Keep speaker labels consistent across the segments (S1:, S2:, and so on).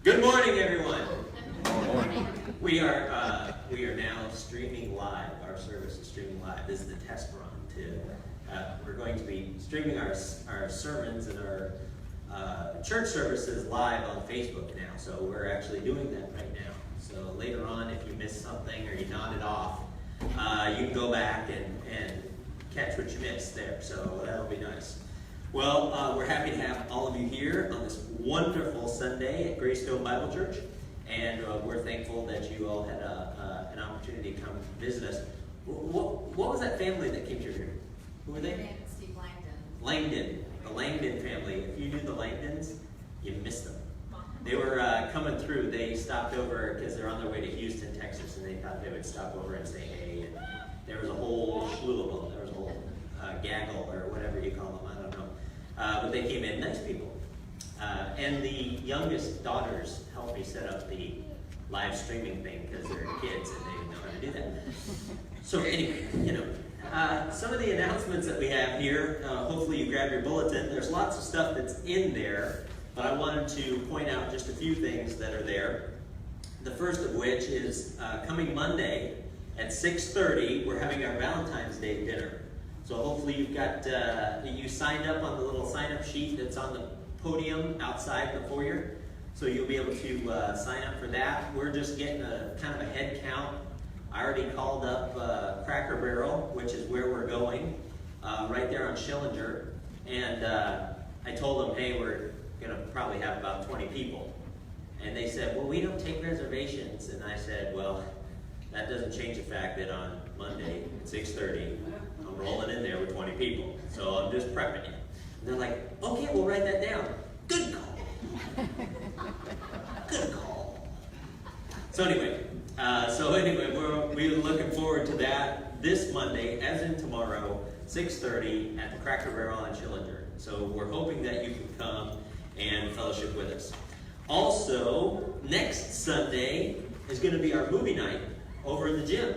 S1: Good morning, everyone. We are now streaming live. Our service is streaming live. This is the test run. We're going to be streaming our sermons and our church services live on Facebook now. So we're actually doing that right now. So later on, if you missed something or you nodded off, you can go back and catch what you missed there. So that'll be nice. Well, we're happy to have all of you here on this wonderful Sunday at Greystone Bible Church, and we're thankful that you all had an opportunity to come visit us. What was that family that came through here? Who were they?
S2: Steve Langdon.
S1: Langdon, the Langdon family. If you knew the Langdons, you missed them. They were coming through. They stopped over because they're on their way to Houston, Texas, and they thought they would stop over and say hey. And there was a whole slew of them. There was a whole gaggle or whatever you call them. I don't know. But they came in, nice people. And the youngest daughters helped me set up the live streaming thing because they're kids and they didn't know how to do that. So anyway, some of the announcements that we have here, hopefully you grabbed your bulletin. There's lots of stuff that's in there, but I wanted to point out just a few things that are there. The first of which is coming Monday at 6:30, we're having our Valentine's Day dinner. So hopefully you've got, you signed up on the little sign-up sheet that's on the podium outside the foyer. So you'll be able to sign up for that. We're just getting a kind of a head count. I already called up Cracker Barrel, which is where we're going, right there on Schillinger. And I told them, hey, we're going to probably have about 20 people. And they said, well, we don't take reservations. And I said, well, that doesn't change the fact that on Monday at 6:30, I'm rolling in there with 20 people. So I'm just prepping you. And they're like, okay, we'll write that down. Good call. Good call. So anyway, we're looking forward to that this Monday, as in tomorrow, 6:30 at the Cracker Barrel in Schillinger. So we're hoping that you can come and fellowship with us. Also, next Sunday is going to be our movie night over in the gym.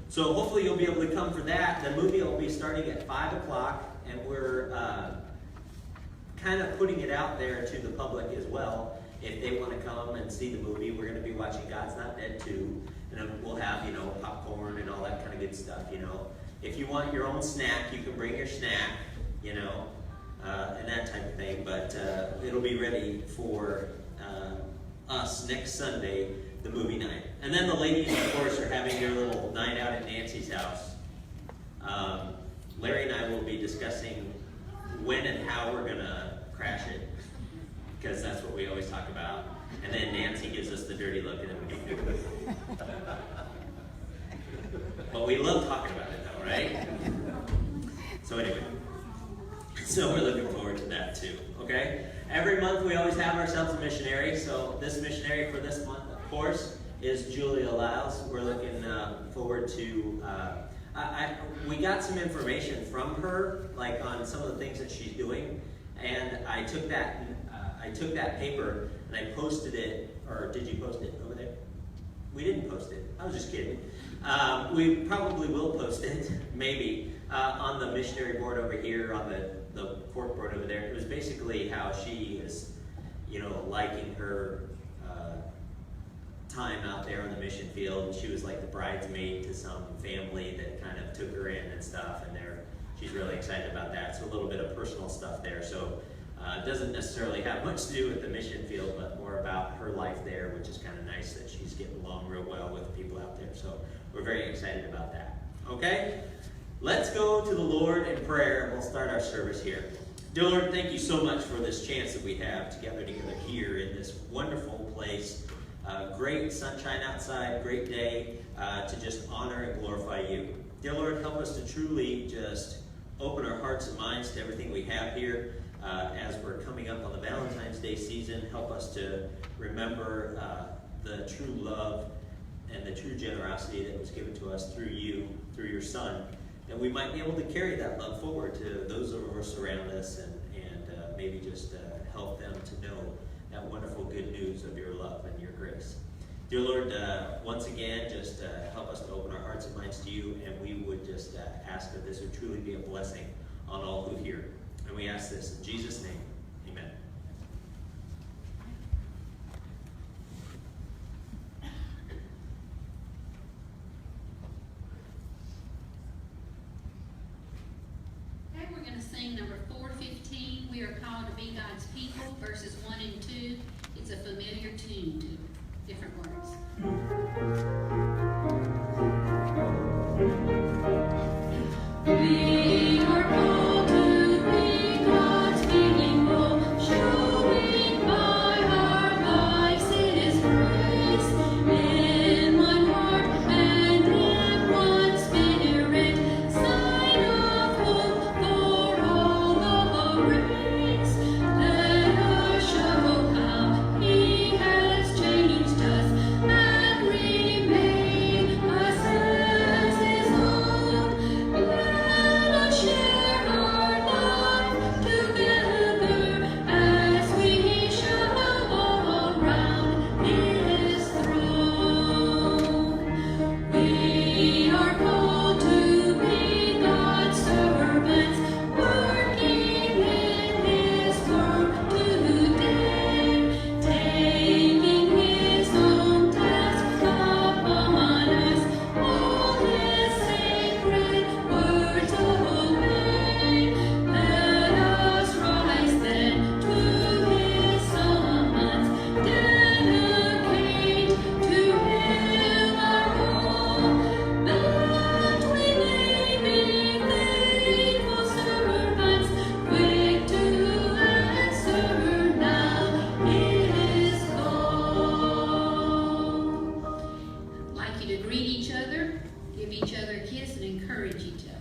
S1: So hopefully you'll be able to come for that. The movie will be starting at 5 o'clock, and we're kind of putting it out there to the public as well. If they want to come and see the movie, we're going to be watching God's Not Dead 2, and we'll have, popcorn and all that kind of good stuff, If you want your own snack, you can bring your snack, and that type of thing. But it'll be ready for us next Sunday, the movie night. And then the ladies, of course, are having their little night out at Nancy's house. Larry and I will be discussing when and how we're going to crash it, because that's what we always talk about. And then Nancy gives us the dirty look, and then we don't do it. But we love talking about it, though, right? So anyway, so we're looking forward to that, too, okay? Every month we always have ourselves a missionary. So this missionary for this month, of course, is Julia Lyles. We're looking forward to, we got some information from her, like on some of the things that she's doing, and I took that paper and I posted it, or did you post it over there? We didn't post it. I was just kidding. We probably will post it, maybe, on the missionary board over here, on the cork board over there. It was basically how she is, liking her time out there on the mission field. And she was like the bridesmaid to some family that kind of took her in and stuff, and she's really excited about that. So a little bit of personal stuff there. So it doesn't necessarily have much to do with the mission field, but more about her life there, which is kind of nice that she's getting along real well with the people out there. So we're very excited about that. Okay? Let's go to the Lord in prayer, and we'll start our service here. Dear Lord, thank you so much for this chance that we have to gather together here in this wonderful place. Great sunshine outside, great day to just honor and glorify you. Dear Lord, help us to truly just open our hearts and minds to everything we have here as we're coming up on the Valentine's Day season. Help us to remember the true love and the true generosity that was given to us through you, through your Son, that we might be able to carry that love forward to those of us around us and maybe just help them to know that wonderful good news of your love and your grace. Dear Lord, once again, just help us to open our hearts and minds to you, and we would just ask that this would truly be a blessing on all who hear. And we ask this in Jesus' name. Amen.
S2: Be God's People, verses 1 and 2. It's a familiar tune to different words. We are called to be God's people, showing by our lives His grace. In one heart and in one spirit, sign of hope for all the race. Let us show how He has changed us and remain us as His own. Let us share our life together as we show around His throne. We are called to be God's servants, working in His work today, taking His own task upon us, all His sacred words obey. Let us rise then to His summons, dedicate to Him our all, that we may be faithful servants, quick to answer now His call. I'd like you to greet each other, give each other a kiss, and encourage each other.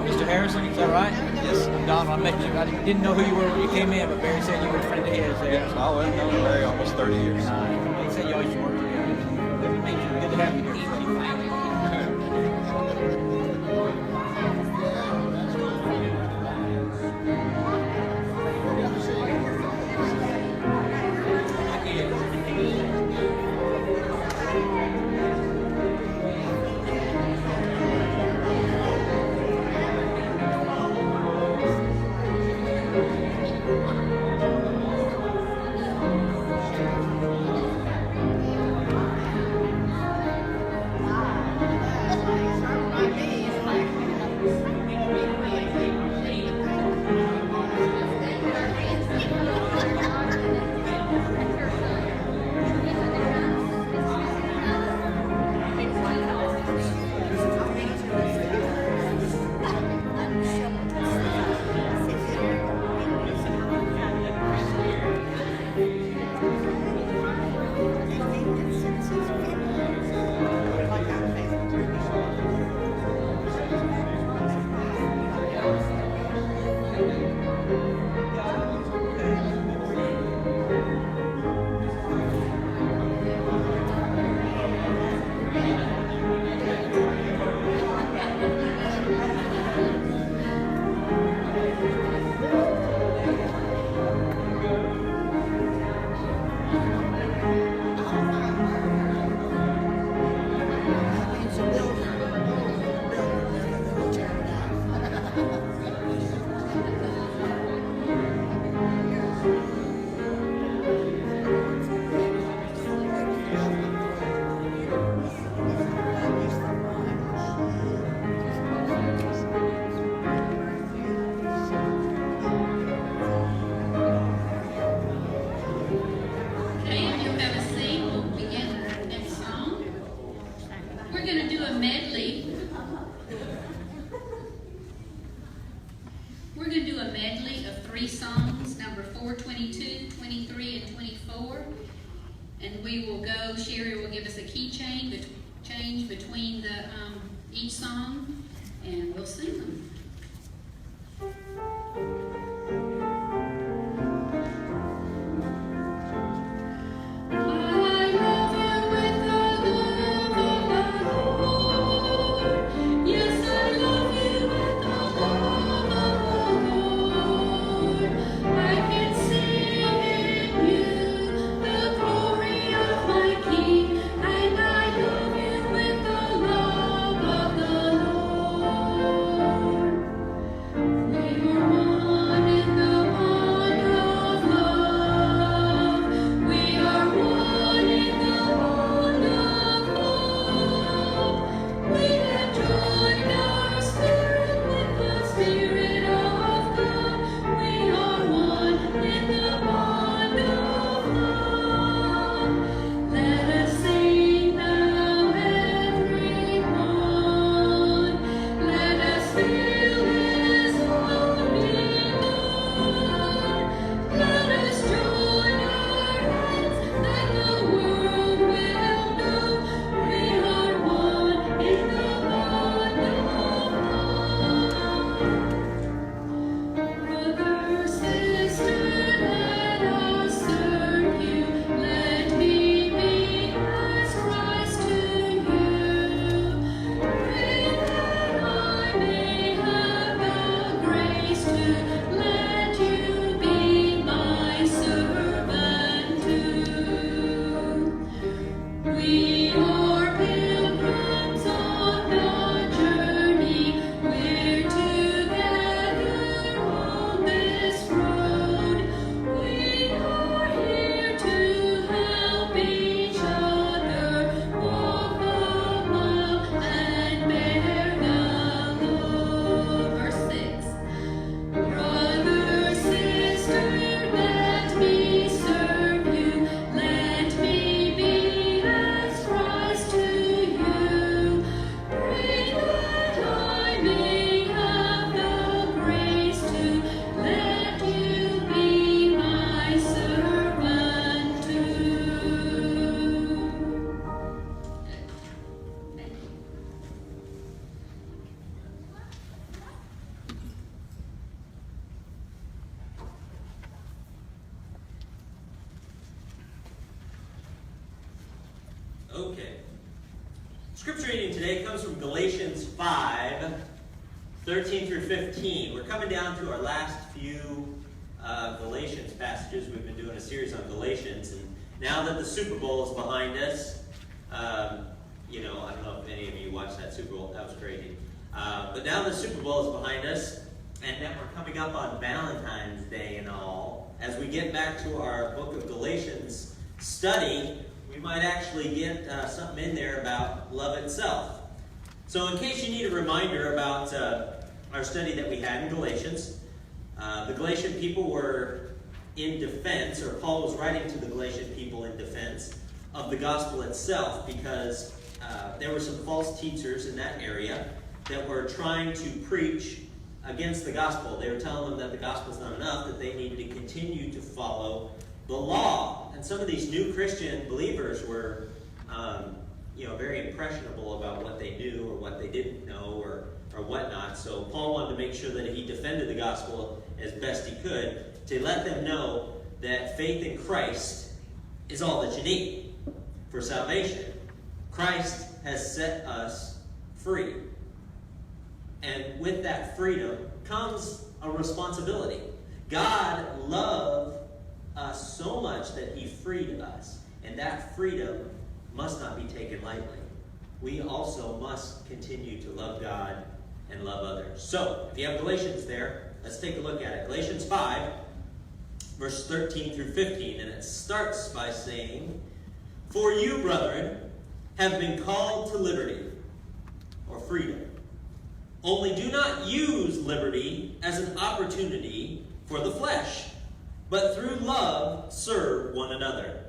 S3: Mr. Harrison, is that right? Yes. Don, I met you. I didn't know who you were when you came in, but Barry said you were a friend of his there.
S4: Yes, I went known Barry almost 30 years.
S3: He said you always worked together. Good to meet you. Good to have you here.
S2: Okay, if you'll have a seat, we'll begin our next song. We're going to do a medley. We're going to do a medley of 3 songs, number 4, 22, 23, and 24. And we will go, Sherry will give us a key change between each song, and we'll sing them. I love you with the love of the Lord. Yes, I love you with the love of the Lord.
S1: Okay. Scripture reading today comes from Galatians 5, 13 through 15. We're coming down to our last few Galatians passages. We've been doing a series on Galatians, and now that the Super Bowl is behind us, I don't know if any of you watched that Super Bowl. That was crazy. But now the Super Bowl is behind us, and then we're coming up on Valentine's Day and all. As we get back to our book of Galatians study, we might actually get something in there about love itself. So in case you need a reminder about our study that we had in Galatians, the Galatian people were in defense, or Paul was writing to the Galatian people in defense of the gospel itself, because there were some false teachers in that area that were trying to preach against the gospel. They were telling them that the gospel is not enough, that they needed to continue to follow the law. And some of these new Christian believers were, very impressionable about what they knew or what they didn't know or whatnot. So Paul wanted to make sure that he defended the gospel as best he could to let them know that faith in Christ is all that you need for salvation. Christ has set us free. And with that freedom comes a responsibility. God loved us so much that he freed us. And that freedom must not be taken lightly. We also must continue to love God and love others. So, if you have Galatians there, let's take a look at it. Galatians 5, verse 13 through 15. And it starts by saying, "For you, brethren, have been called to liberty," or freedom. "Only do not use liberty as an opportunity for the flesh, but through love serve one another.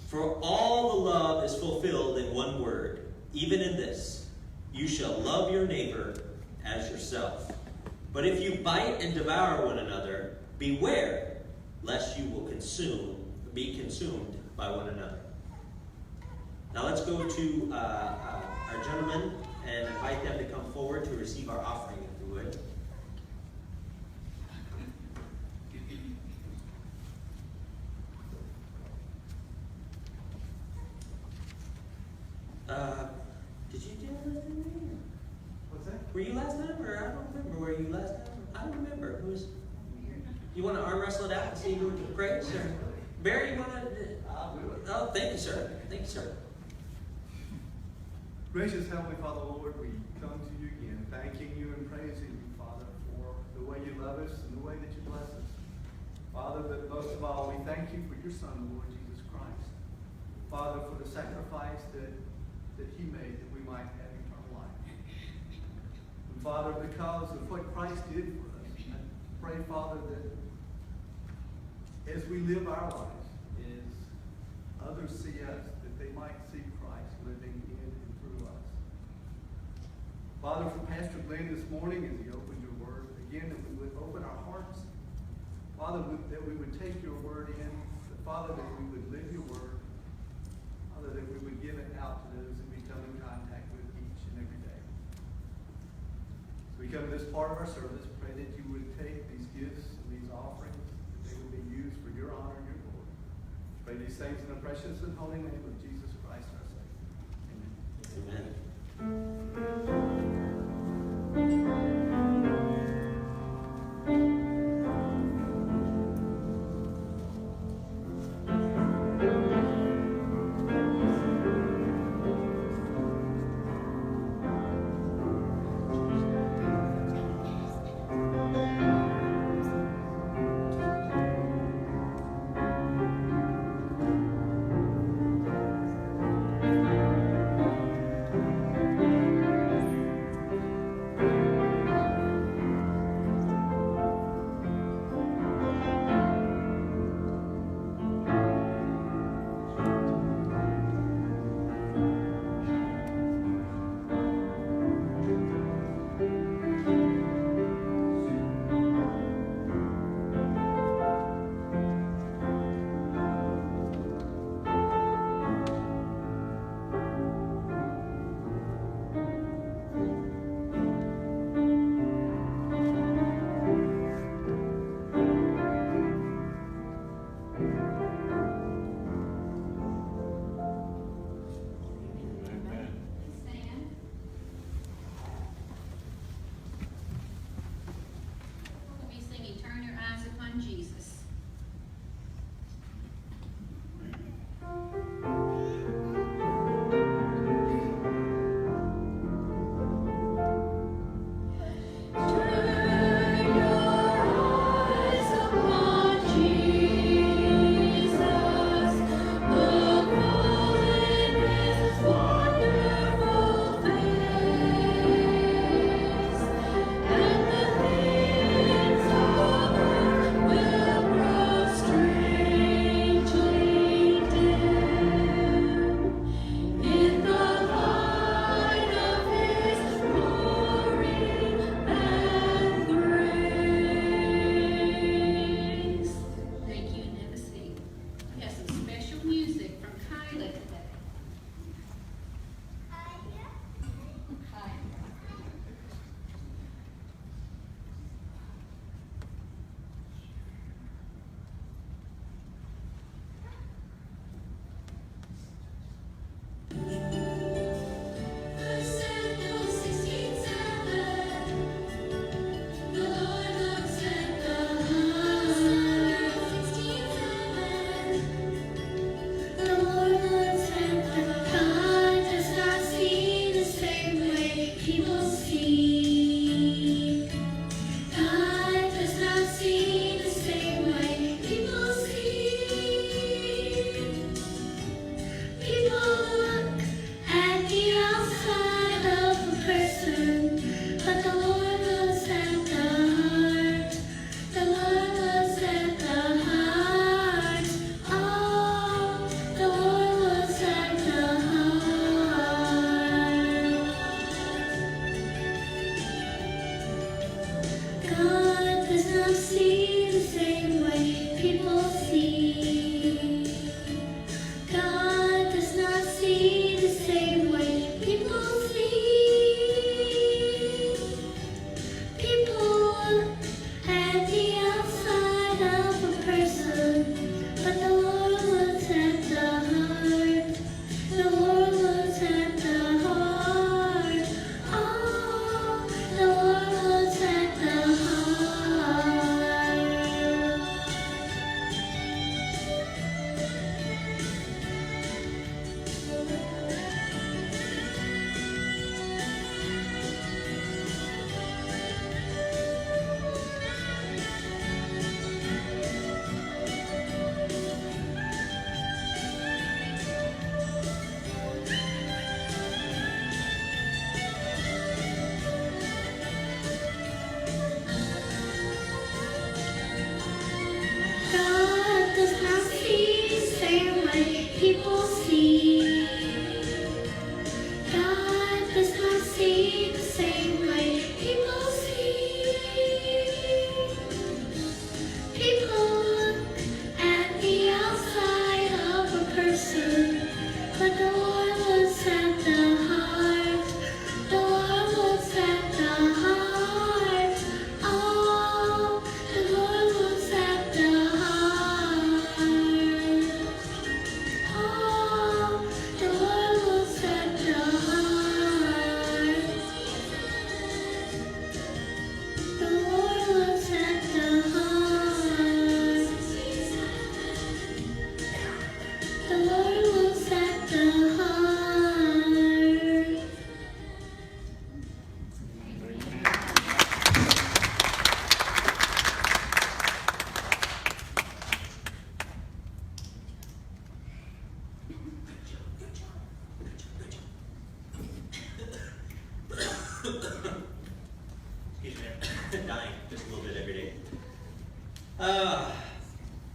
S1: For all the love is fulfilled in one word, even in this, you shall love your neighbor as yourself. But if you bite and devour one another, beware, lest you will be consumed by one another." Now let's go to our gentlemen and invite them to come forward to receive our offering, if you would. Did you do anything?
S5: What's that?
S1: Were you last time, or I don't remember. Were you last time? I don't remember. You want to arm wrestle it out and see who prays? Or Barry, you want to?
S5: I'll do it.
S1: Oh, thank you, sir. Thank you, sir.
S5: Gracious Heavenly Father, Lord, we come to you again, thanking you and praising you, Father, for the way you love us and the way that you bless us. Father, but most of all, we thank you for your Son, the Lord Jesus Christ. Father, for the sacrifice that he made that we might have eternal life. And Father, because of what Christ did for us, I pray, Father, that as we live our lives, as others see us, that they might see Christ living in and through us. Father, for Pastor Glenn this morning, as he opened your word, again, that we would open our hearts. Father, that we would take your word in. That, Father, that we would live your word. Father, that we would give it out to those that we come in contact with each and every day. As we come to this part of our service, pray that you would take these gifts and these offerings, that they would be used for your honor and your glory. Pray these things in the precious and holy name of Jesus Christ, our Savior. Amen.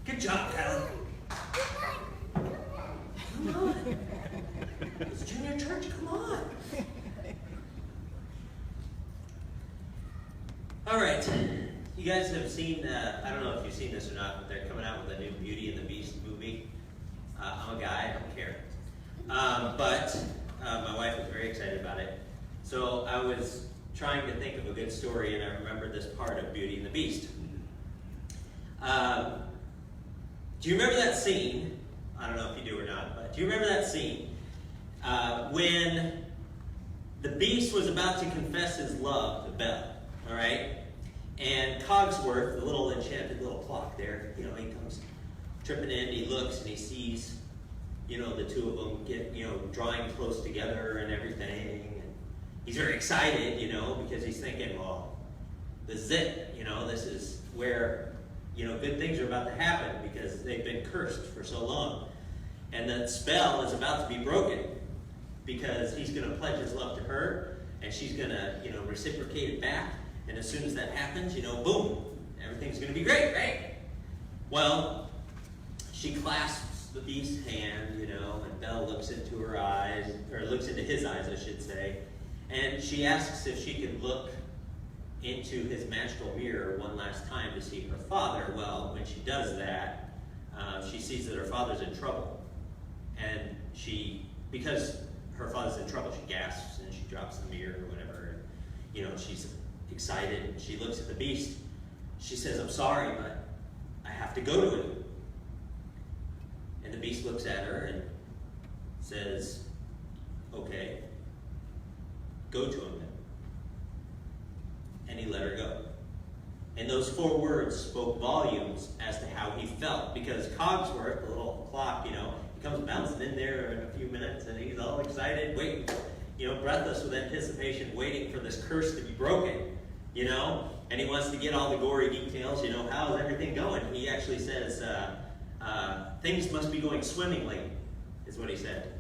S1: Good job, Kylie. Come on. It's junior church, come on. All right. You guys have seen, I don't know if you've seen this or not, but they're coming out with a new Beauty and the Beast movie. I'm a guy, I don't care. But my wife was very excited about it. So I was trying to think of a good story, and I remembered this part of Beauty and the Beast. Do you remember that scene? I don't know if you do or not, but do you remember that scene when the Beast was about to confess his love to Belle? All right? And Cogsworth, the little enchanted little clock there, he comes tripping in, he looks, and he sees, the two of them get, drawing close together and everything. And he's very excited, because he's thinking, well, this is it. This is where, good things are about to happen because they've been cursed for so long. And that spell is about to be broken because he's going to pledge his love to her, and she's going to, reciprocate it back. And as soon as that happens, boom, everything's going to be great, right? Well, she clasps the Beast's hand, and Belle looks into her eyes, or looks into his eyes, I should say, and she asks if she could look into his magical mirror one last time to see her father. Well, when she does that, she sees that her father's in trouble. And because her father's in trouble, she gasps and she drops the mirror or whatever. And, she's excited. She looks at the Beast. She says, "I'm sorry, but I have to go to him." And the Beast looks at her and says, "Okay, go to him then." And he let her go. And those 4 words spoke volumes as to how he felt, because Cogsworth, the little clock, he comes bouncing in there in a few minutes, and he's all excited, waiting, breathless with anticipation, waiting for this curse to be broken, and he wants to get all the gory details, how's everything going? He actually says, things must be going swimmingly, is what he said.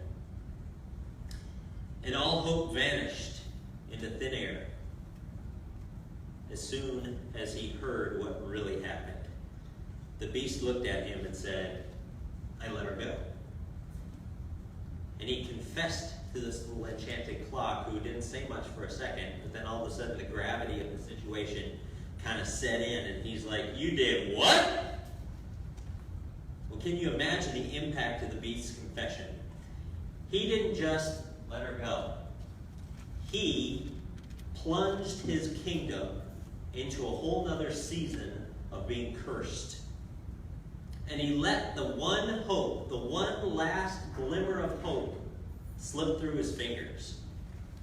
S1: And all hope vanished into thin air as soon as he heard what really happened. The Beast looked at him and said, "I let her go." And he confessed to this little enchanted clock, who didn't say much for a second, but then all of a sudden the gravity of the situation kind of set in, and he's like, "You did what?" Well, can you imagine the impact of the Beast's confession? He didn't just let her go. He plunged his kingdom into a whole nother season of being cursed. And he let the one hope, the one last glimmer of hope, slip through his fingers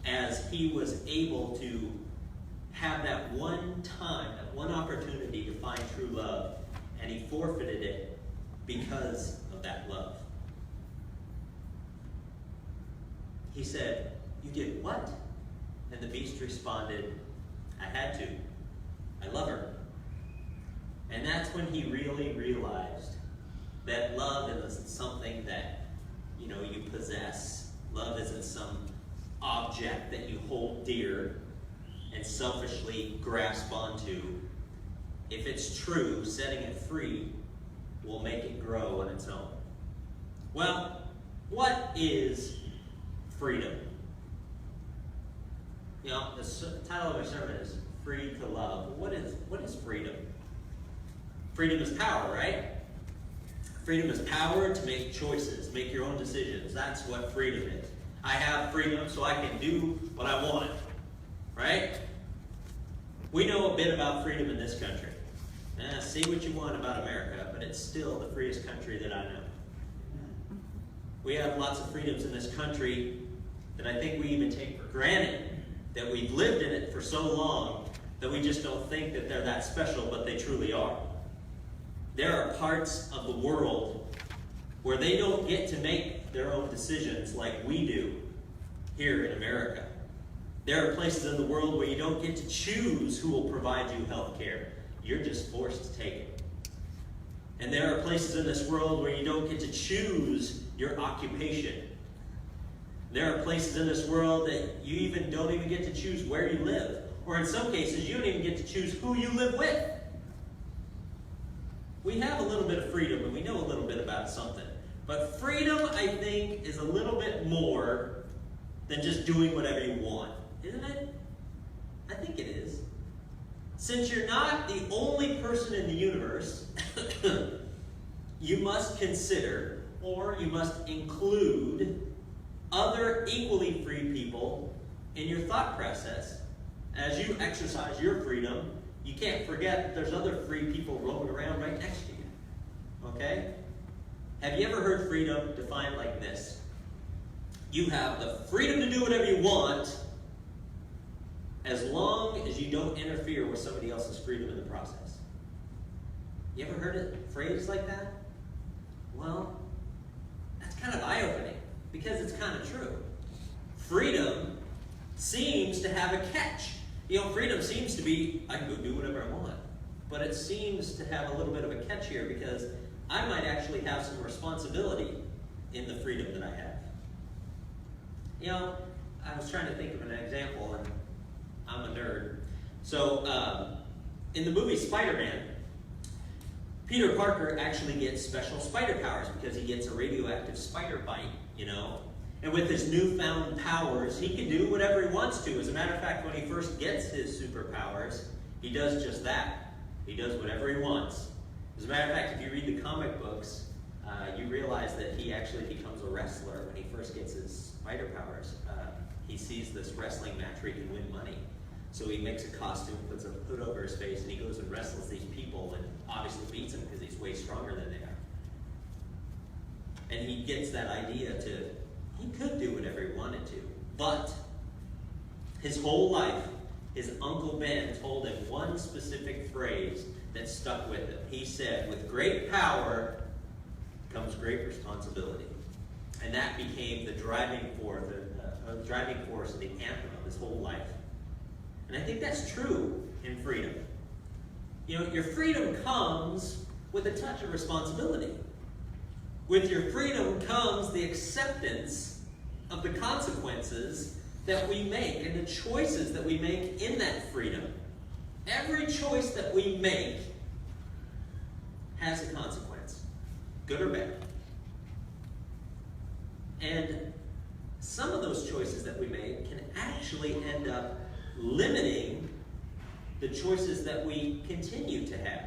S1: as he was able to have that one time, that one opportunity to find true love, and he forfeited it because of that love. He said, "You did what?" And the Beast responded, "I had to. I love her." And that's when he really realized that love isn't something that, you possess. Love isn't some object that you hold dear and selfishly grasp onto. If it's true, setting it free will make it grow on its own. Well, what is freedom? The title of our sermon is Free to Love. What is freedom? Freedom is power, right? Freedom is power to make choices, make your own decisions. That's what freedom is. I have freedom so I can do what I want, right? We know a bit about freedom in this country. Say what you want about America, but it's still the freest country that I know. We have lots of freedoms in this country that I think we even take for granted, that we've lived in it for so long that we just don't think that they're that special, but they truly are. There are parts of the world where they don't get to make their own decisions like we do here in America. There are places in the world where you don't get to choose who will provide you health care. You're just forced to take it. And there are places in this world where you don't get to choose your occupation. There are places in this world that you don't even get to choose where you live. Or in some cases, you don't even get to choose who you live with. we have a little bit of freedom and we know a little bit about something. But freedom, I think, is a little bit more than just doing whatever you want, isn't it? I think it is. Since you're not the only person in the universe, you must consider, or you must include, other equally free people in your thought process. As you exercise your freedom, you can't forget that there's other free people roaming around right next to you. Okay? Have you ever heard freedom defined like this? You have the freedom to do whatever you want as long as you don't interfere with somebody else's freedom in the process. You ever heard it phrased like that? Well, that's kind of eye-opening because it's kind of true. Freedom seems to have a catch. You know, freedom seems to be, I can go do whatever I want. But it seems to have a little bit of a catch here because I might actually have some responsibility in the freedom that I have. You know, I was trying to think of an example, and I'm a nerd. So, in the movie Spider-Man, Peter Parker actually gets special spider powers because he gets a radioactive spider bite, you know. And with his newfound powers, he can do whatever he wants to. As a matter of fact, when he first gets his superpowers, he does just that. He does whatever he wants. As a matter of fact, if you read the comic books, you realize that he actually becomes a wrestler when he first gets his spider powers. He sees this wrestling match where he can win money. So he makes a costume, puts a hood over his face, and he goes and wrestles these people and obviously beats them because he's way stronger than they are. And he gets that idea he could do whatever he wanted to. But his whole life, his Uncle Ben told him one specific phrase that stuck with him. He said, with great power comes great responsibility. And that became the driving force and the anthem of his whole life. And I think that's true in freedom. You know, your freedom comes with a touch of responsibility. With your freedom comes the acceptance of the consequences that we make and the choices that we make in that freedom. Every choice that we make has a consequence, good or bad. And some of those choices that we make can actually end up limiting the choices that we continue to have.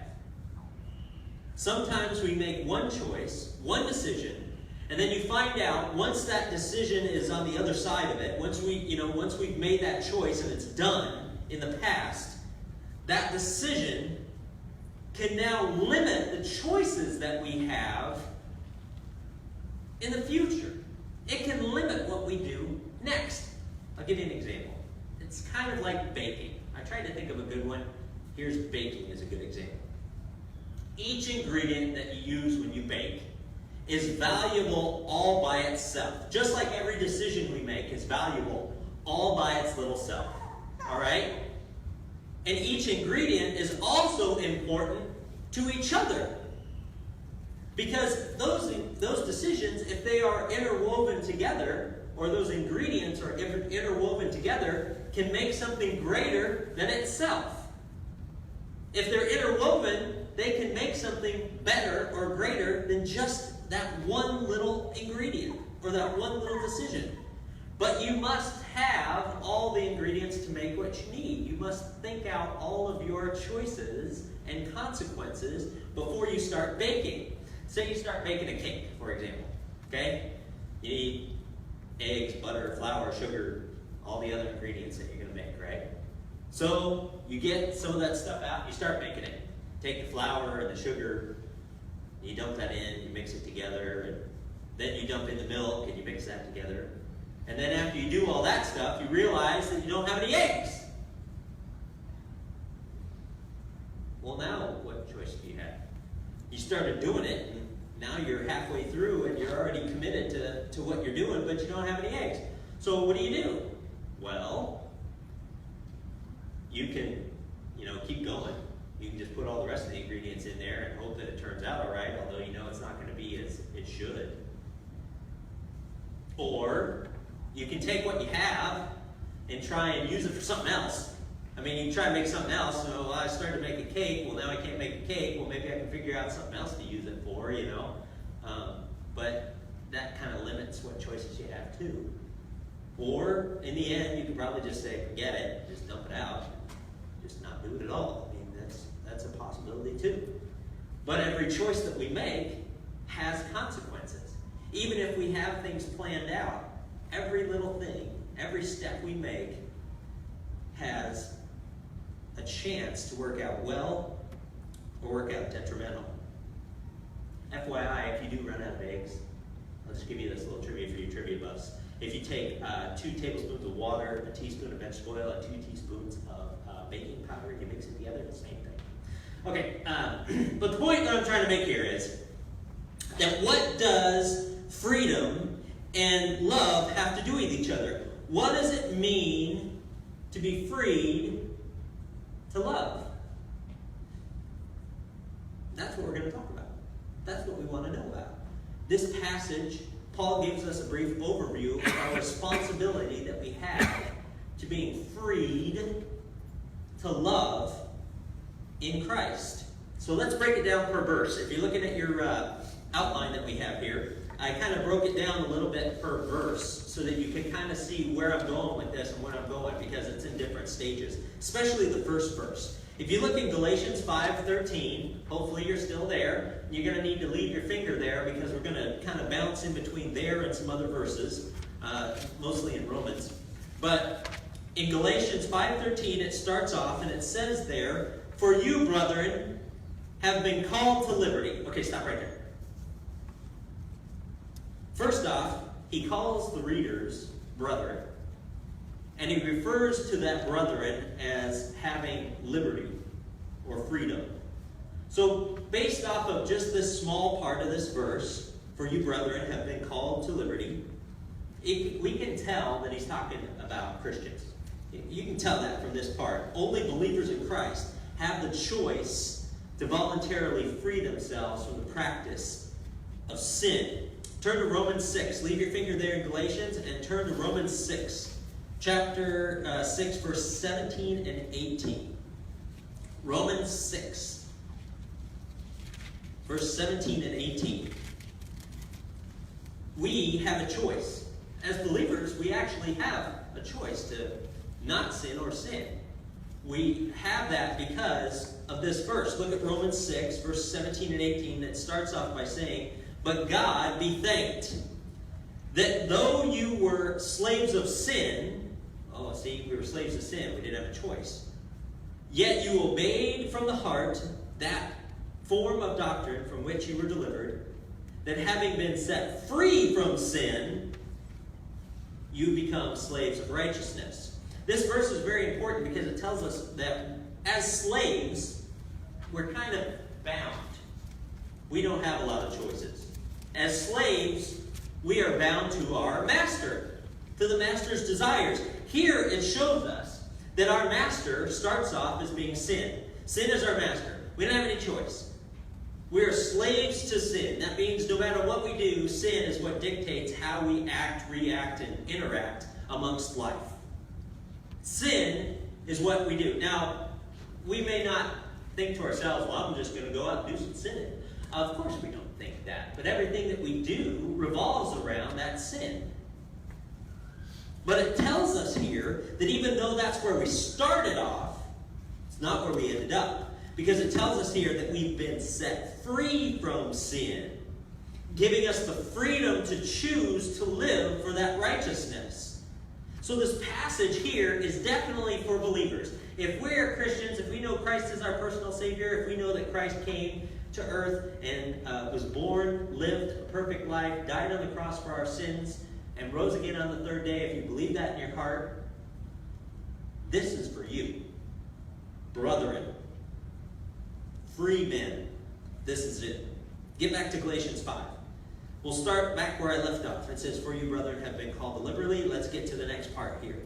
S1: Sometimes we make one choice, one decision, and then you find out once that decision is on the other side of it, once we've made that choice and it's done in the past, that decision can now limit the choices that we have in the future. It can limit what we do next. I'll give you an example. It's kind of like baking. I tried to think of a good one. Here's baking as a good example. Each ingredient that you use when you bake is valuable all by itself. Just like every decision we make is valuable all by its little self. All right? And each ingredient is also important to each other. Because those decisions, if they are interwoven together, or those ingredients are interwoven together, can make something greater than itself. If they're interwoven, they can make something better or greater than just that one little ingredient or that one little decision. But you must have all the ingredients to make what you need. You must think out all of your choices and consequences before you start baking. Say you start baking a cake, for example. Okay? You need eggs, butter, flour, sugar, all the other ingredients that you're going to make, right? So you get some of that stuff out, you start making it. Take the flour and the sugar, you dump that in, you mix it together, and then you dump in the milk and you mix that together. And then after you do all that stuff, you realize that you don't have any eggs. Well, now what choice do you have? You started doing it, and now you're halfway through and you're already committed to what you're doing, but you don't have any eggs. So what do? Well, you can, keep going. You can just put all the rest of the ingredients in there and hope that it turns out all right, although you know it's not going to be as it should. Or you can take what you have and try and use it for something else. I mean, you try to make something else. So, well, I started to make a cake. Well, now I can't make a cake. Well, maybe I can figure out something else to use it for, you know. But that kind of limits what choices you have too. Or in the end, you could probably just say, forget it, just dump it out, just not do it at all. I mean, that's a possibility too. But every choice that we make has consequences. Even if we have things planned out, every little thing, every step we make has a chance to work out well or work out detrimental. FYI, if you do run out of eggs, I'll just give you this little trivia for you trivia buffs. If you take 2 tablespoons of water, a teaspoon of vegetable oil, and 2 teaspoons of baking powder, you mix it together, it's the same thing. Okay, but the point that I'm trying to make here is that what does freedom and love have to do with each other? What does it mean to be freed to love? That's what we're going to talk about. That's what we want to know about. This passage, Paul gives us a brief overview of our responsibility that we have to being freed to love in Christ. So let's break it down per verse. If you're looking at your outline that we have here, I kind of broke it down a little bit per verse so that you can kind of see where I'm going with this and where I'm going, because it's in different stages, especially the first verse. If you look in Galatians 5:13, hopefully you're still there. You're going to need to leave your finger there because we're going to kind of bounce in between there and some other verses, mostly in Romans. But in Galatians 5:13, it starts off and it says there, "For you, brethren, have been called to liberty." Okay, stop right there. First off, he calls the readers brethren. And he refers to that brethren as having liberty or freedom. So based off of just this small part of this verse, "For you, brethren, have been called to liberty," we can tell that he's talking about Christians. You can tell that from this part. Only believers in Christ have the choice to voluntarily free themselves from the practice of sin. Turn to Romans 6. Leave your finger there in Galatians and turn to Romans 6. Chapter 6, verse 17 and 18. Romans 6, verse 17 and 18. We have a choice. As believers, we actually have a choice to not sin or sin. We have that because of this verse. Look at Romans 6, verse 17 and 18, that starts off by saying, "But God be thanked, that though you were slaves of sin," we were slaves of sin, we didn't have a choice, "yet you obeyed from the heart that form of doctrine from which you were delivered, that having been set free from sin, you become slaves of righteousness." This verse is very important because it tells us that as slaves, we're kind of bound. We don't have a lot of choices. As slaves, we are bound to our master, to the master's desires. Here it shows us that our master starts off as being sin. Sin is our master. We don't have any choice. We are slaves to sin. That means no matter what we do, sin is what dictates how we act, react, and interact amongst life. Sin is what we do. Now, we may not think to ourselves, well, I'm just going to go out and do some sinning. Of course we don't think that. But everything that we do revolves around that sin. But it tells us here that even though that's where we started off, it's not where we ended up. Because it tells us here that we've been set free from sin, giving us the freedom to choose to live for that righteousness. So this passage here is definitely for believers. If we're Christians, if we know Christ is our personal Savior, if we know that Christ came to earth and was born, lived a perfect life, died on the cross for our sins, and rose again on the third day, if you believe that in your heart, this is for you. Brethren, free men, this is it. Get back to Galatians 5. We'll start back where I left off. It says, "For you, brethren, have been called to liberty." Let's get to the next part here.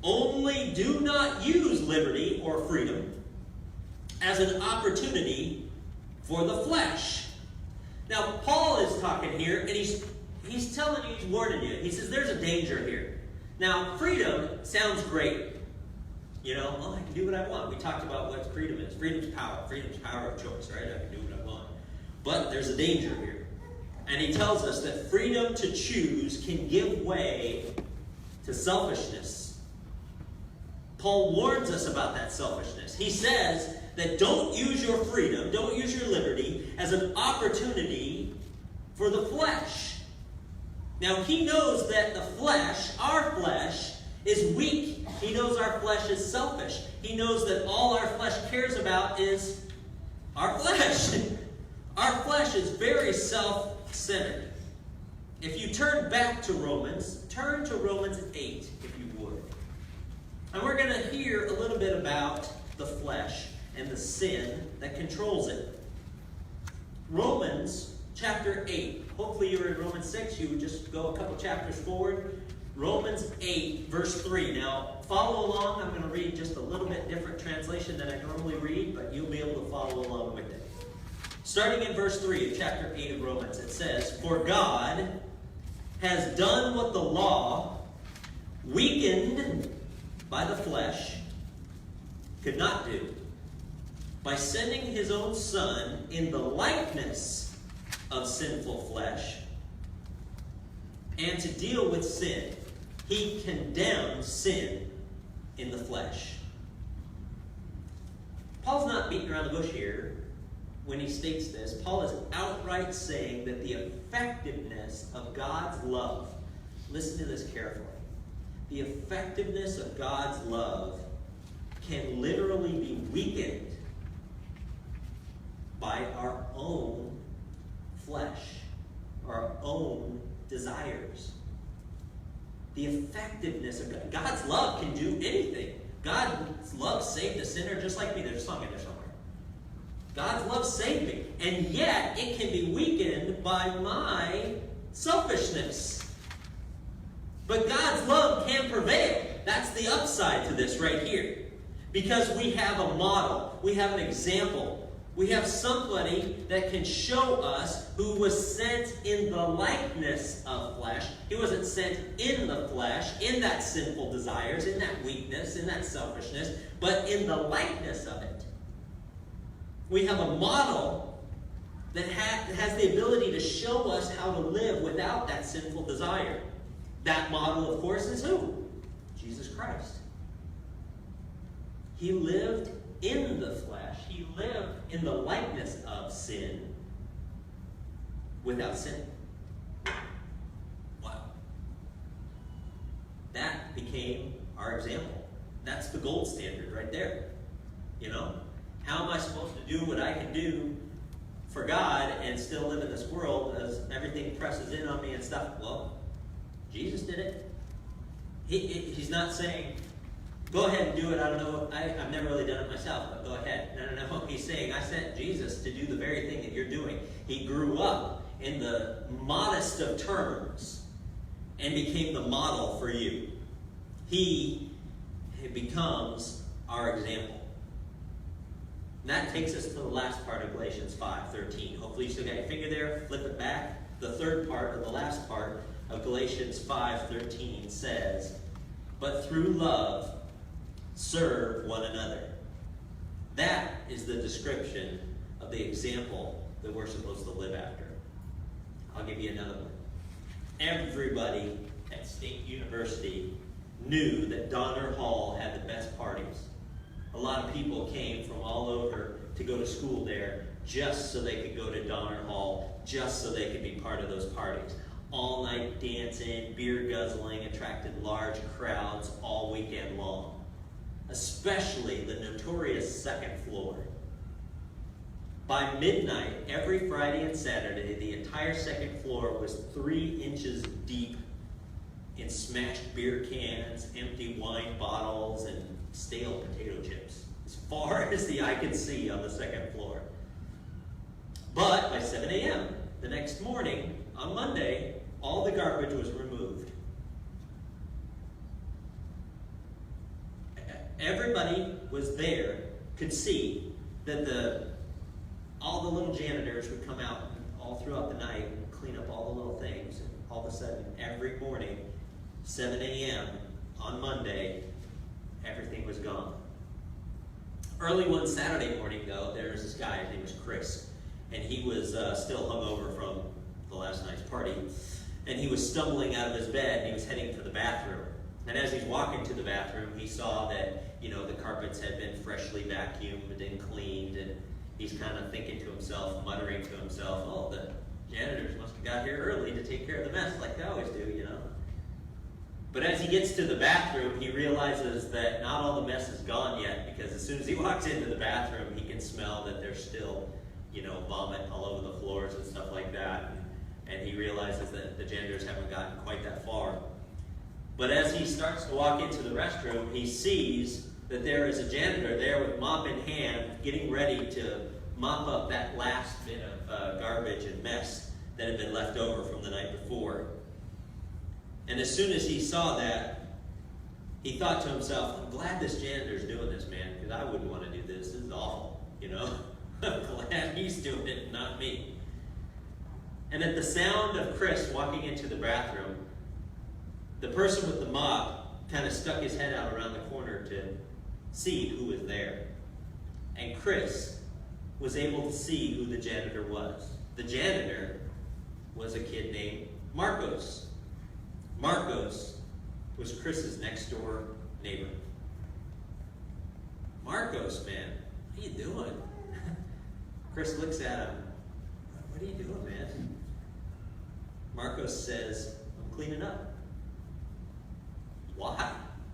S1: "Only do not use liberty or freedom as an opportunity for the flesh." Now, Paul is talking here, and he's telling you, he's warning you. He says there's a danger here. Now, freedom sounds great. You know, oh, I can do what I want. We talked about what freedom is. Freedom's power. Freedom's power of choice, right? I can do what I want. But there's a danger here. And he tells us that freedom to choose can give way to selfishness. Paul warns us about that selfishness. He says that don't use your freedom, don't use your liberty as an opportunity for the flesh. Now, he knows that the flesh, our flesh, is weak. He knows our flesh is selfish. He knows that all our flesh cares about is our flesh. Our flesh is very self-centered. If you turn back to Romans, turn to Romans 8, if you would. And we're going to hear a little bit about the flesh and the sin that controls it. Romans chapter 8. Hopefully you were in Romans 6. You would just go a couple chapters forward. Romans 8, verse 3. Now, follow along. I'm going to read just a little bit different translation than I normally read, but you'll be able to follow along with it. Starting in verse 3 of chapter 8 of Romans, it says, "For God has done what the law, weakened by the flesh, could not do, by sending his own Son in the likeness of sinful flesh, and to deal with sin. He condemns sin in the flesh." Paul's not beating around the bush here when he states this. Paul is outright saying that the effectiveness of God's love, listen to this carefully, the effectiveness of God's love can literally be weakened by our own flesh, our own desires. The effectiveness of God's love can do anything. God's love saved a sinner just like me. There's a song in there somewhere. God's love saved me. And yet, it can be weakened by my selfishness. But God's love can prevail. That's the upside to this right here. Because we have a model. We have an example. We have somebody that can show us who was sent in the likeness of flesh. He wasn't sent in the flesh, in that sinful desires, in that weakness, in that selfishness, but in the likeness of it. We have a model that has the ability to show us how to live without that sinful desire. That model, of course, is who? Jesus Christ. He lived in the flesh. He lived in the likeness of sin without sin. Wow. That became our example. That's the gold standard right there. You know? How am I supposed to do what I can do for God and still live in this world as everything presses in on me and stuff? Well, Jesus did it. He's not saying, go ahead and do it. I don't know. I've never really done it myself, but go ahead. No. He's saying, I sent Jesus to do the very thing that you're doing. He grew up in the modest of terms and became the model for you. He becomes our example. And that takes us to the last part of Galatians 5:13. Hopefully you still got your finger there. Flip it back. The third part, or the last part of Galatians 5:13 says, "But through love, serve one another." That is the description of the example that we're supposed to live after. I'll give you another one. Everybody at State University knew that Donner Hall had the best parties. A lot of people came from all over to go to school there just so they could go to Donner Hall, just so they could be part of those parties. All night dancing, beer guzzling attracted large crowds all weekend long. Especially the notorious second floor. By midnight, every Friday and Saturday, the entire second floor was 3 inches deep in smashed beer cans, empty wine bottles, and stale potato chips. As far as the eye could see on the second floor. But by 7 a.m. the next morning, on Monday, all the garbage was removed. Everybody was there, could see that all the little janitors would come out all throughout the night and clean up all the little things. And all of a sudden, every morning, 7 a.m. on Monday, everything was gone. Early one Saturday morning, though, there was this guy, his name was Chris, and he was still hungover from the last night's party, and he was stumbling out of his bed, and he was heading for the bathroom. And as he's walking to the bathroom, he saw that, the carpets had been freshly vacuumed and cleaned, and he's kind of thinking to himself, muttering to himself, oh, the janitors must have got here early to take care of the mess like they always do, But as he gets to the bathroom, he realizes that not all the mess is gone yet, because as soon as he walks into the bathroom, he can smell that there's still, vomit all over the floors and stuff like that. And he realizes that the janitors haven't gotten quite that far. But as he starts to walk into the restroom, he sees that there is a janitor there with mop in hand, getting ready to mop up that last bit of garbage and mess that had been left over from the night before. And as soon as he saw that, he thought to himself, I'm glad this janitor's doing this, man, because I wouldn't want to do this. This is awful, I'm glad he's doing it, not me. And at the sound of Chris walking into the bathroom, the person with the mop kind of stuck his head out around the corner to see who was there. And Chris was able to see who the janitor was. The janitor was a kid named Marcos. Marcos was Chris's next door neighbor. Marcos, man, what are you doing? Chris looks at him. What are you doing, man? Marcos says, I'm cleaning up. Why?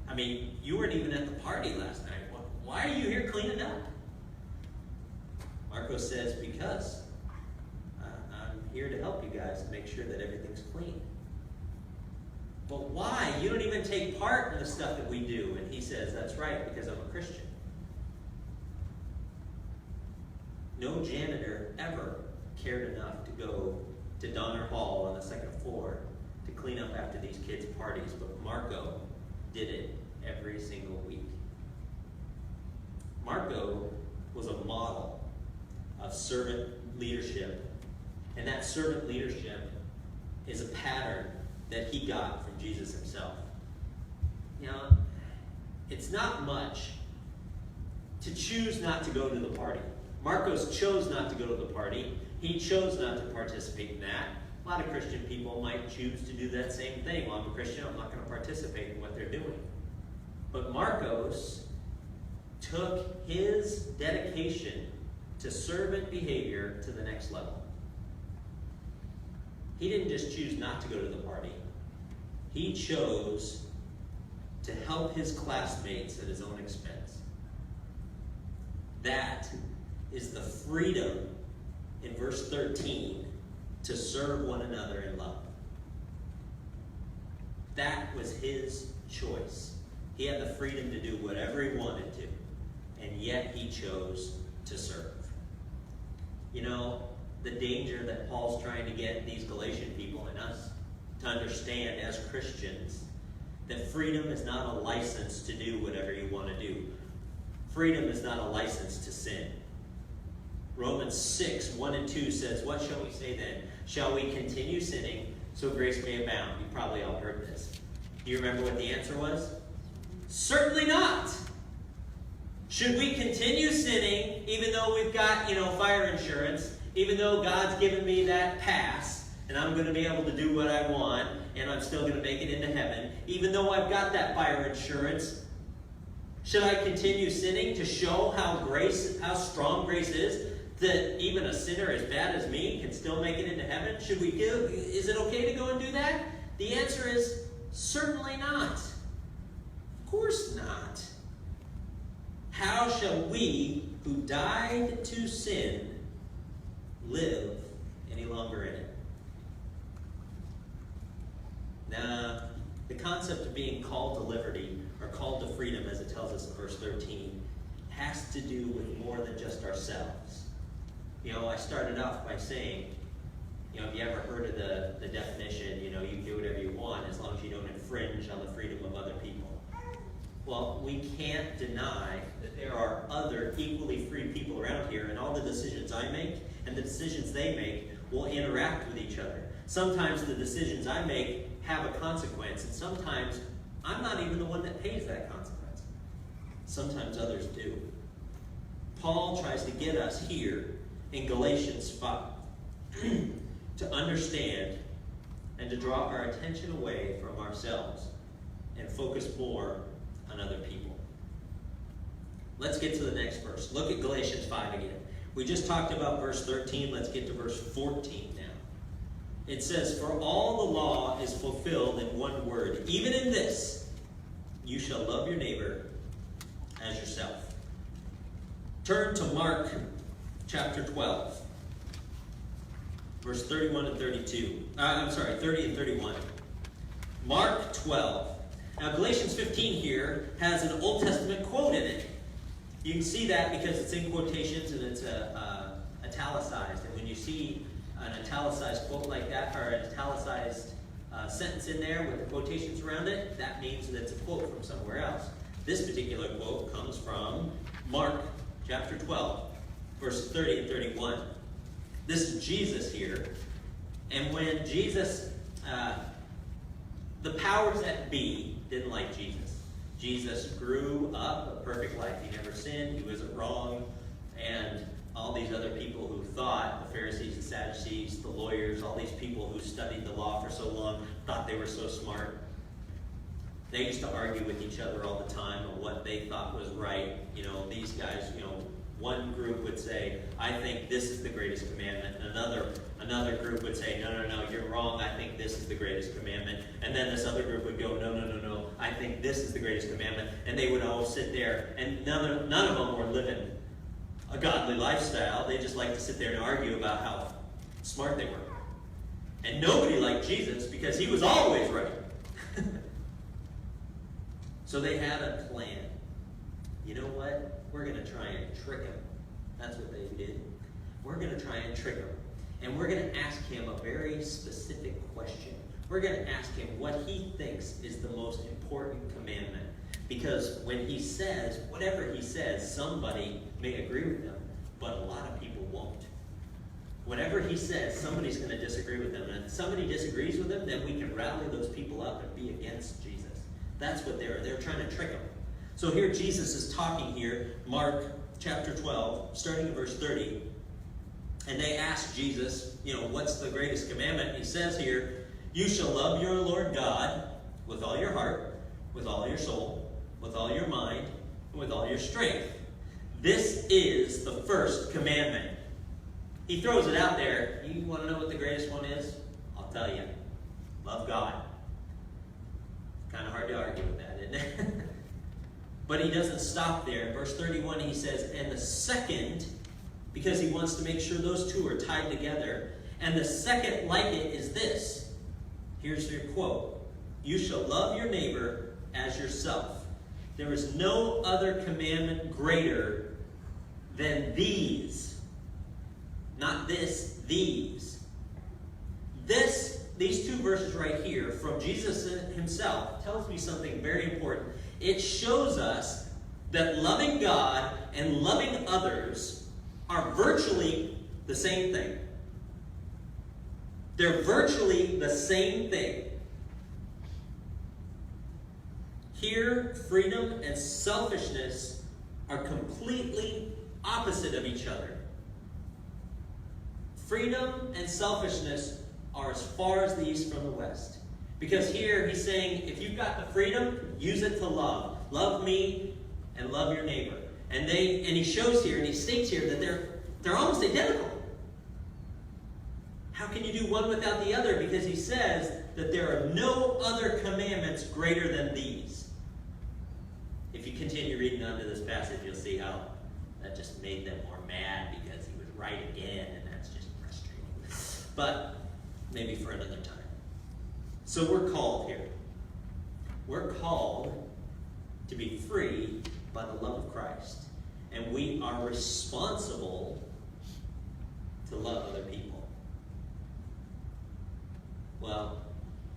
S1: I mean, you weren't even at the party last night. Why are you here cleaning up? Marcos says, because I'm here to help you guys to make sure that everything's clean. But why? You don't even take part in the stuff that we do. And he says, that's right, because I'm a Christian. No janitor ever cared enough to go to Donner Hall on the second floor to clean up after these kids' parties, but Marco did it every single week. Marco was a model of servant leadership, and that servant leadership is a pattern that he got from Jesus himself. It's not much to choose not to go to the party. Marcos chose not to go to the party. He chose not to participate in that. A lot of Christian people might choose to do that same thing. Well, I'm a Christian, I'm not going to participate in what they're doing. But Marcos took his dedication to servant behavior to the next level. He didn't just choose not to go to the party. He chose to help his classmates at his own expense. That is the freedom in verse 13 to serve one another in love. That was his choice. He had the freedom to do whatever he wanted to, and yet he chose to serve. The danger that Paul's trying to get these Galatian people and us to understand as Christians, that freedom is not a license to do whatever you want to do. Freedom is not a license to sin. Romans 6, 1 and 2 says, what shall we say then? Shall we continue sinning so grace may abound? You probably all heard this. Do you remember what the answer was? Certainly not. Should we continue sinning even though we've got, fire insurance, even though God's given me that pass and I'm going to be able to do what I want and I'm still going to make it into heaven, even though I've got that fire insurance? Should I continue sinning to show how strong grace is, that even a sinner as bad as me can still make it into heaven? Is it okay to go and do that? The answer is certainly not. Of course not. How shall we who died to sin live any longer in it? Now, the concept of being called to liberty, or called to freedom as it tells us in verse 13, has to do with more than just ourselves. I started off by saying, have you ever heard of the definition, you can do whatever you want as long as you don't infringe on the freedom of other people? Well, we can't deny that there are other equally free people around here, and all the decisions I make and the decisions they make will interact with each other. Sometimes the decisions I make have a consequence, and sometimes I'm not even the one that pays that consequence. Sometimes others do. Paul tries to get us here in Galatians 5 to understand and to draw our attention away from ourselves and focus more on other people. Let's get to the next verse. Look at Galatians 5 again. We just talked about verse 13. Let's get to verse 14 now. It says, "For all the law is fulfilled in one word, even in this, you shall love your neighbor as yourself." Turn to Mark chapter 12, verse 31 and 32. 30 and 31. Mark 12. Now, Galatians 15 here has an Old Testament quote in it. You can see that because it's in quotations and it's italicized. And when you see an italicized quote like that, or an italicized sentence in there with the quotations around it, that means that it's a quote from somewhere else. This particular quote comes from Mark chapter 12, verses 30 and 31. This is Jesus here. And when Jesus, the powers that be didn't like Jesus. Jesus grew up a perfect life. He never sinned. He wasn't wrong. And all these other people who thought, the Pharisees and Sadducees, the lawyers, all these people who studied the law for so long, thought they were so smart. They used to argue with each other all the time on what they thought was right. You know, these guys, one group would say, "I think this is the greatest commandment." And another group would say, No, you're wrong. I think this is the greatest commandment. And then this other group would go, No, I think this is the greatest commandment. And they would all sit there, and none of them were living a godly lifestyle. They just like to sit there and argue about how smart they were. And nobody liked Jesus because he was always right. So they had a plan. You know what? We're going to try and trick him. That's what they did. We're going to try and trick him. And we're going to ask him a very specific question. We're going to ask him what he thinks is the most important commandment. Because when he says, whatever he says, somebody may agree with him, but a lot of people won't. Whatever he says, somebody's going to disagree with him. And if somebody disagrees with him, then we can rally those people up and be against Jesus. That's what they're trying to trick him. So here Jesus is talking here, Mark chapter 12, starting in verse 30. And they ask Jesus, what's the greatest commandment? He says here, "You shall love your Lord God with all your heart, with all your soul, with all your mind, and with all your strength. This is the first commandment." He throws it out there. You want to know what the greatest one is? I'll tell you. Love God. Kind of hard to argue with that, isn't it? But he doesn't stop there. In verse 31, he says, "And the second," because he wants to make sure those two are tied together, "and the second like it is this." Here's your quote. "You shall love your neighbor as yourself. There is no other commandment greater than these." Not this, these. These two verses right here from Jesus himself tells me something very important. It shows us that loving God and loving others are virtually the same thing. They're virtually the same thing. Here, freedom and selfishness are completely opposite of each other. Freedom and selfishness are as far as the east from the west. Because here he's saying, if you've got the freedom, use it to love. Love me and love your neighbor. And he shows here and he states here that they're almost identical. How can you do one without the other? Because he says that there are no other commandments greater than these. If you continue reading on to this passage, you'll see how that just made them more mad because he was right again, and that's just frustrating. But maybe for another time. So we're called here. We're called to be free by the love of Christ. And we are responsible to love other people. Well,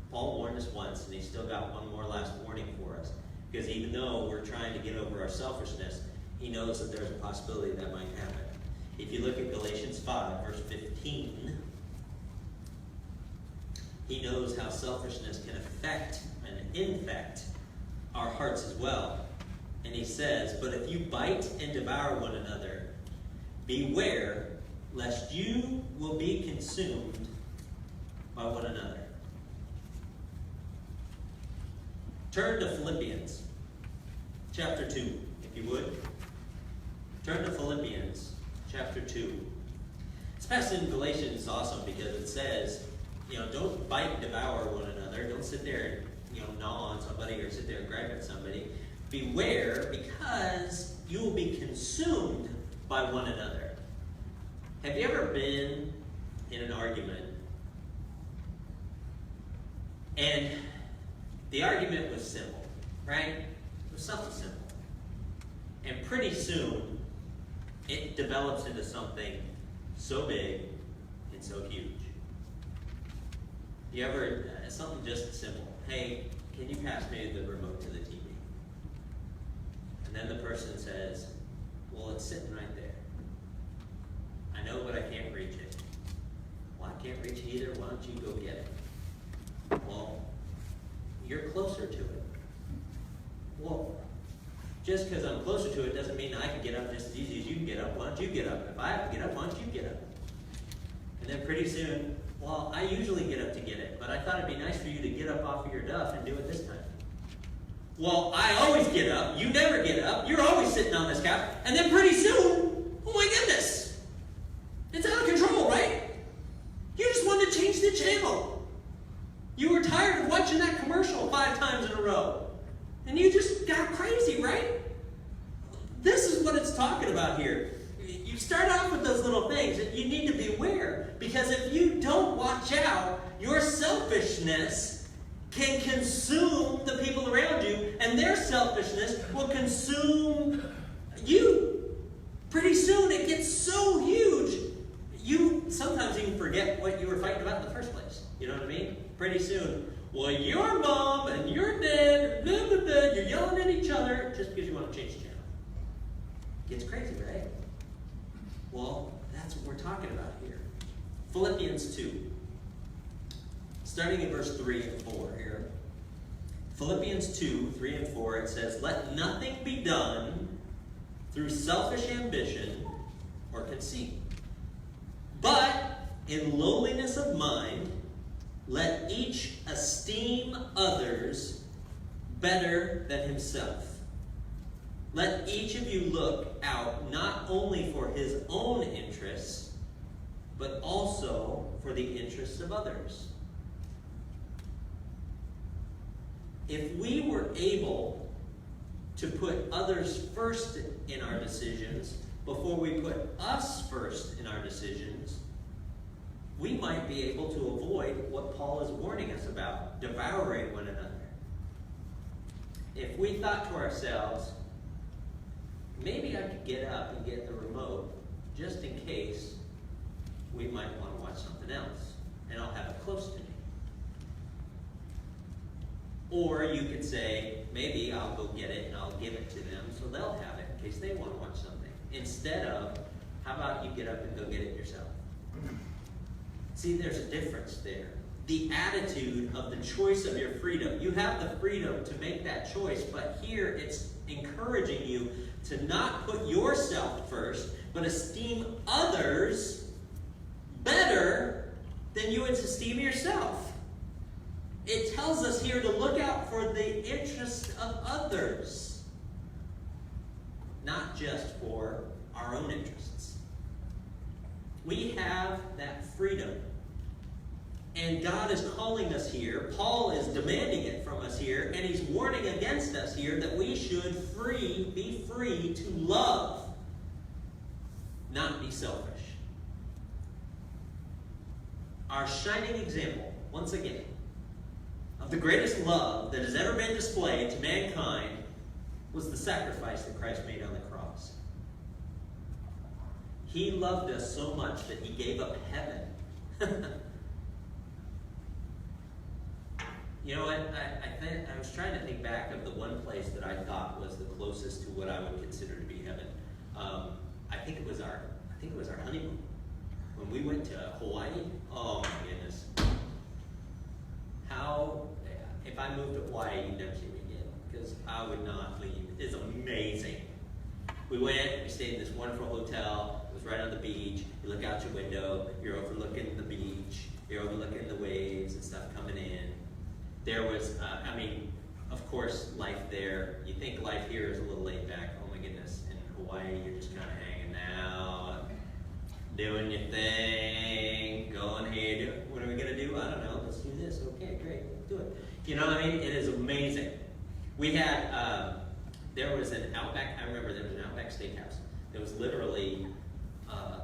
S1: Paul warned us once, and he's still got one more last warning for us. Because even though we're trying to get over our selfishness, he knows that there's a possibility that might happen. If you look at Galatians 5, verse 15, he knows how selfishness can affect and infect our hearts as well. And he says, "But if you bite and devour one another, beware lest you will be consumed by one another." Turn to Philippians chapter 2, if you would. Turn to Philippians chapter 2. This passage in Galatians is awesome because it says, don't bite and devour one another. Don't sit there and, gnaw on somebody or sit there and gripe at somebody. Beware, because you will be consumed by one another. Have you ever been in an argument and the argument was simple, right? It was something simple. And pretty soon, it develops into something so big and so huge. You ever, something just simple. "Hey, can you pass me the remote to the TV?" And then the person says, "Well, it's sitting right there. I know, but I can't reach it." "Well, I can't reach it either. Why don't you go get it?" "Well, you're closer to it." "Well, just because I'm closer to it doesn't mean I can get up just as easy as you can get up. Why don't you get up? If I have to get up, why don't you get up?" And then pretty soon, "Well, I usually get up to get it, but I thought it'd be nice for you to get up off of your duff and do it this time." "Well, I always get up. You never get up. You're always sitting on this couch." And then pretty soon, oh my goodness, it's out of control, right? You just wanted to change the channel. You were tired of watching that commercial 5 times in a row. And you just got crazy, right? This is what it's talking about here. You start off with those little things that you need to be aware. Because if you don't watch out, your selfishness can consume the people around you, and their selfishness will consume you. Pretty soon it gets so huge, you sometimes even forget what you were fighting about in the first place. You know what I mean? Pretty soon, well, your mom and your dad, blah, blah, blah, you're yelling at each other just because you want to change the channel. Gets crazy, right? Well, that's what we're talking about here. Philippians 2. Starting in verse 3 and 4 here. Philippians 2, 3 and 4, it says, "Let nothing be done through selfish ambition or conceit, but in lowliness of mind, let each esteem others better than himself. Let each of you look out not only for his own interests, but also for the interests of others." If we were able to put others first in our decisions before we put us first in our decisions, we might be able to avoid what Paul is warning us about, devouring one another. If we thought to ourselves, maybe I could get up and get the remote just in case we might want to watch something else, and I'll have it close to me. Or you could say, maybe I'll go get it and I'll give it to them so they'll have it in case they want to watch something. Instead of, how about you get up and go get it yourself? See, there's a difference there. The attitude of the choice of your freedom. You have the freedom to make that choice, but here it's encouraging you to not put yourself first, but esteem others better than you would esteem yourself. It tells us here to look out for the interests of others, not just for our own interests. We have that freedom. And God is calling us here. Paul is demanding it from us here, and he's warning against us here that we should be free to love, not be selfish. Our shining example, once again, of the greatest love that has ever been displayed to mankind was the sacrifice that Christ made on the cross. He loved us so much that he gave up heaven. You know what? I was trying to think back of the one place that I thought was the closest to what I would consider to be heaven. I think it was our honeymoon when we went to Hawaii. Oh my goodness! If I moved to Hawaii, you'd never see me again. because I would not leave. It's amazing. We went, we stayed in this wonderful hotel. It was right on the beach. You look out your window, you're overlooking the beach, you're overlooking the waves and stuff coming in. There was, of course, life there. You think life here is a little laid back. Oh my goodness. In Hawaii, you're just kind of hanging out, doing your thing, going, hey, what are we going to do? I don't know. Let's do this. Okay, great. Let's do it. You know what I mean? It is amazing. We had, there was an Outback, I remember there was an Outback Steakhouse. That was literally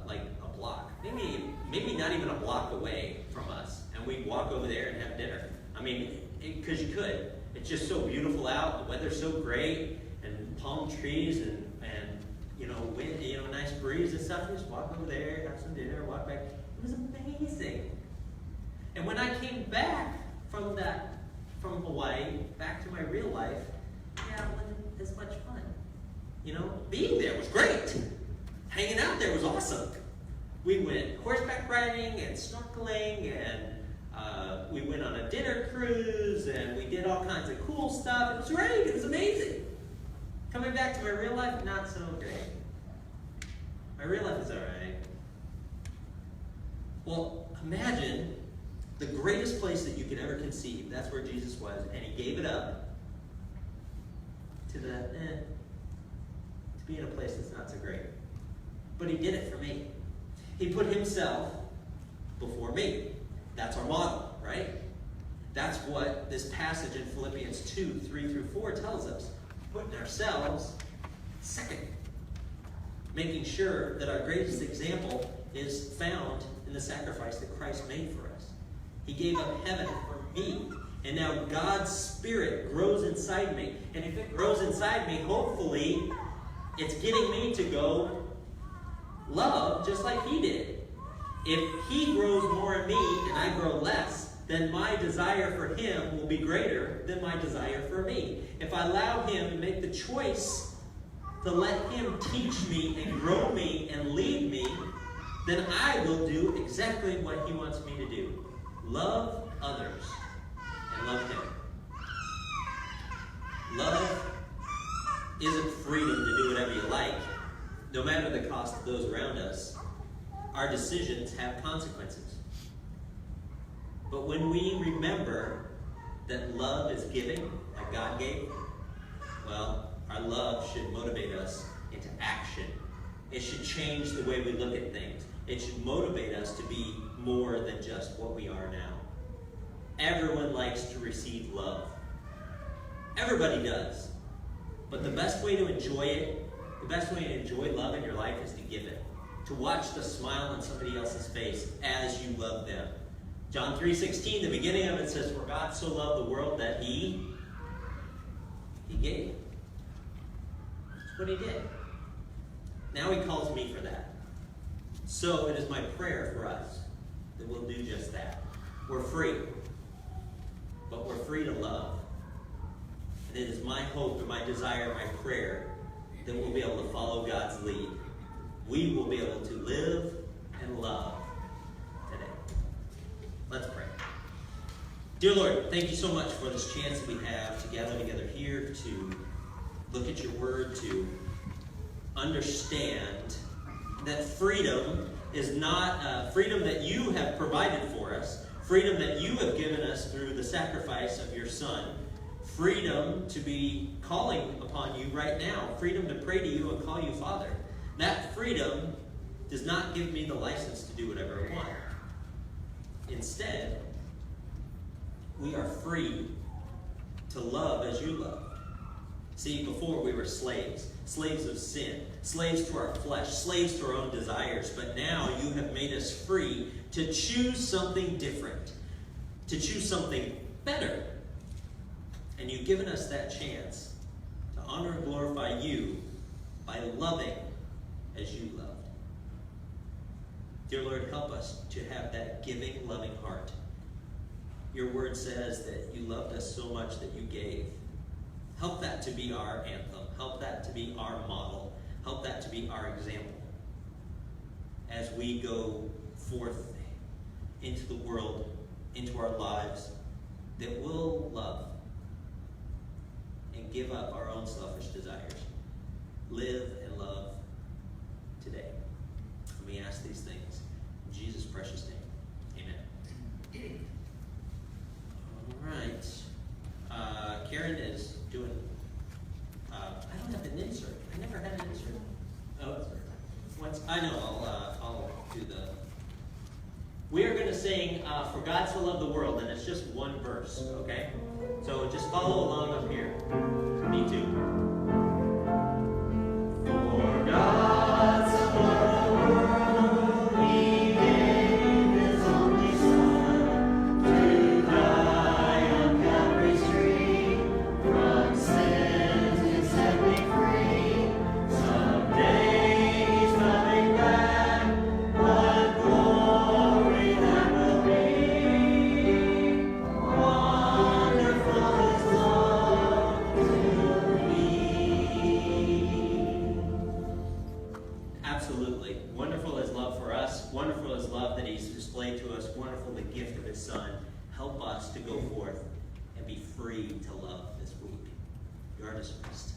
S1: like a block, maybe not even a block away from us. And we'd walk over there and have dinner. I mean, because you could. It's just so beautiful out. The weather's so great, and palm trees, and wind, nice breeze and stuff. You just walk over there, have some dinner, walk back. It was amazing. And when I came back from Hawaii back to my real life, it wasn't as much fun. Being there was great. Hanging out there was awesome. We went horseback riding and snorkeling, and we went on a dinner cruise, and we did all kinds of cool stuff. It was great. It was amazing. Coming back to my real life, not so great. My real life is all right. Well, imagine the greatest place that you could ever conceive. That's where Jesus was, and he gave it up to be in a place that's not so great. But he did it for me. He put himself before me. That's our model, right? That's what this passage in Philippians 2, 3 through 4 tells us. Putting ourselves second. Making sure that our greatest example is found in the sacrifice that Christ made for us. He gave up heaven for me. And now God's Spirit grows inside me. And if it grows inside me, hopefully it's getting me to go love just like he did. If he grows more in me and I grow less, then my desire for him will be greater than my desire for me. If I allow him to make the choice to let him teach me and grow me and lead me, then I will do exactly what he wants me to do. Love others and love him. Love isn't freedom to do whatever you like, no matter the cost of those around us. Our decisions have consequences. But when we remember that love is giving, like God gave, well, our love should motivate us into action. It should change the way we look at things. It should motivate us to be more than just what we are now. Everyone likes to receive love. Everybody does. But the best way to enjoy it, the best way to enjoy love in your life is to give it. To watch the smile on somebody else's face as you love them. John 3:16, the beginning of it says, "For God so loved the world that he gave." That's what he did. Now he calls me for that. So it is my prayer for us that we'll do just that. We're free. But we're free to love. And it is my hope and my desire, my prayer, that we'll be able to follow God's lead. We will be able to live and love today. Let's pray. Dear Lord, thank you so much for this chance that we have to gather together here to look at your word, to understand that freedom is not freedom that you have provided for us, freedom that you have given us through the sacrifice of your Son, freedom to be calling upon you right now, freedom to pray to you and call you Father. That freedom does not give me the license to do whatever I want. Instead, we are free to love as you love. See, before we were slaves, slaves of sin, slaves to our flesh, slaves to our own desires, but now you have made us free to choose something different, to choose something better. And you've given us that chance to honor and glorify you by loving as you loved. Dear Lord, help us to have that giving, loving heart. Your word says that you loved us so much that you gave. Help that to be our anthem. Help that to be our model. Help that to be our example as we go forth into the world, into our lives, that we'll love and give give up our own selfish desires. Live and love today. And we ask these things in Jesus' precious name. Amen. All right. Karen is doing, I don't have an insert. I never had an insert. Oh, I know, I'll do the, we are going to sing For God So Loved the World, and it's just one verse, okay? So just follow along up here. Me too. For God so loved the world, He gave His only Son to die on Calvary's tree. From sin to set me free. Someday He's coming back. What glory that will be! Wonderful His love to me. Absolutely. Wonderful His love for us. Wonderful His love that He's displayed to us. Wonderful the gift of His Son. Help us to go forth and be free to love this week. You are dismissed.